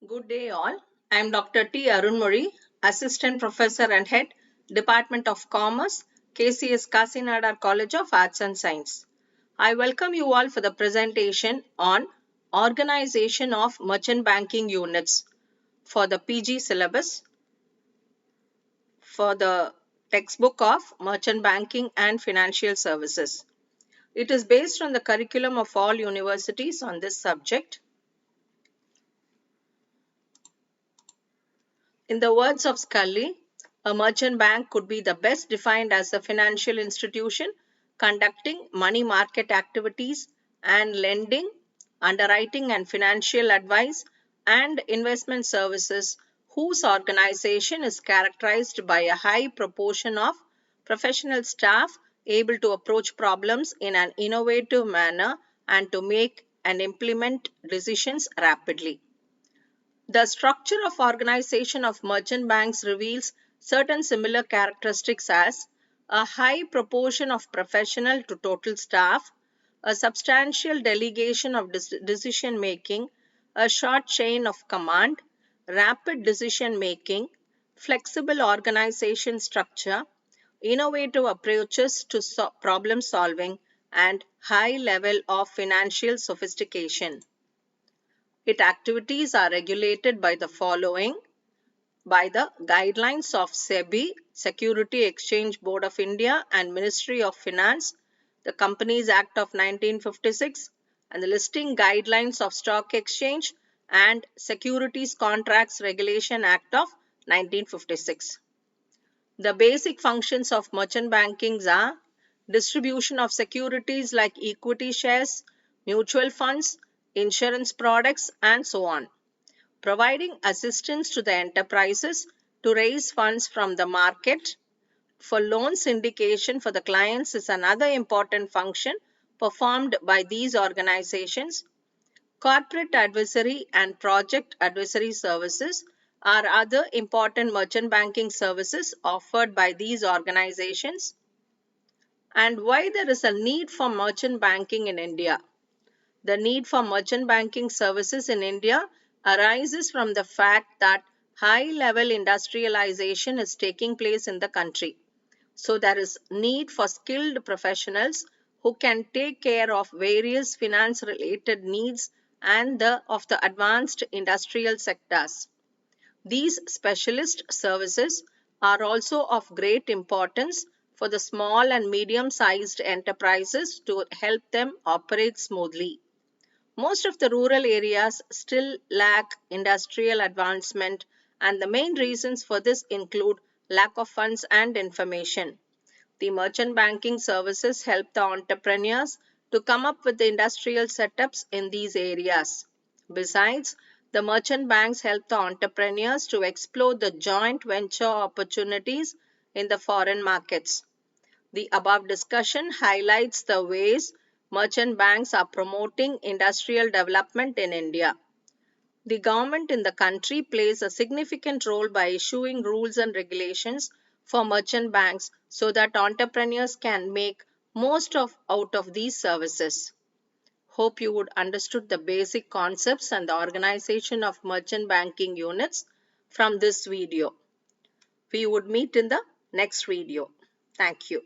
Good day all. I am Dr. T. Arunmuri, Assistant Professor and Head, Department of Commerce, KCS Kasinadar College of Arts and Science. I welcome you all for the presentation on Organization of Merchant Banking Units for the PG syllabus for the textbook of Merchant Banking and Financial Services. It is based on the curriculum of all universities on this subject. In the words of Scully, a merchant bank could be the best defined as a financial institution conducting money market activities and lending, underwriting and financial advice and investment services whose organization is characterized by a high proportion of professional staff able to approach problems in an innovative manner and to make and implement decisions rapidly. The structure of organization of merchant banks reveals certain similar characteristics as a high proportion of professional to total staff, a substantial delegation of decision making, a short chain of command, rapid decision making, flexible organization structure, innovative approaches to problem solving, and high level of financial sophistication. Its activities are regulated by the following: by the guidelines of SEBI, Security Exchange Board of India, and Ministry of Finance, the Companies Act of 1956, and the Listing Guidelines of Stock Exchange and Securities Contracts Regulation Act of 1956. The basic functions of merchant banking are distribution of securities like equity shares, mutual funds, insurance products, and so on. Providing assistance to the enterprises to raise funds from the market. For loan syndication for the clients is another important function performed by these organizations. Corporate advisory and project advisory services are other important merchant banking services offered by these organizations. And why there is a need for merchant banking in India? The need for merchant banking services in India arises from the fact that high-level industrialization is taking place in the country. So there is need for skilled professionals who can take care of various finance-related needs and of the advanced industrial sectors. These specialist services are also of great importance for the small and medium-sized enterprises to help them operate smoothly. Most of the rural areas still lack industrial advancement, and the main reasons for this include lack of funds and information. The merchant banking services help the entrepreneurs to come up with the industrial setups in these areas. Besides, the merchant banks help the entrepreneurs to explore the joint venture opportunities in the foreign markets. The above discussion highlights the ways merchant banks are promoting industrial development in India. The government in the country plays a significant role by issuing rules and regulations for merchant banks so that entrepreneurs can make most out of these services. Hope you would understood the basic concepts and the organization of merchant banking units from this video. We would meet in the next video. Thank you.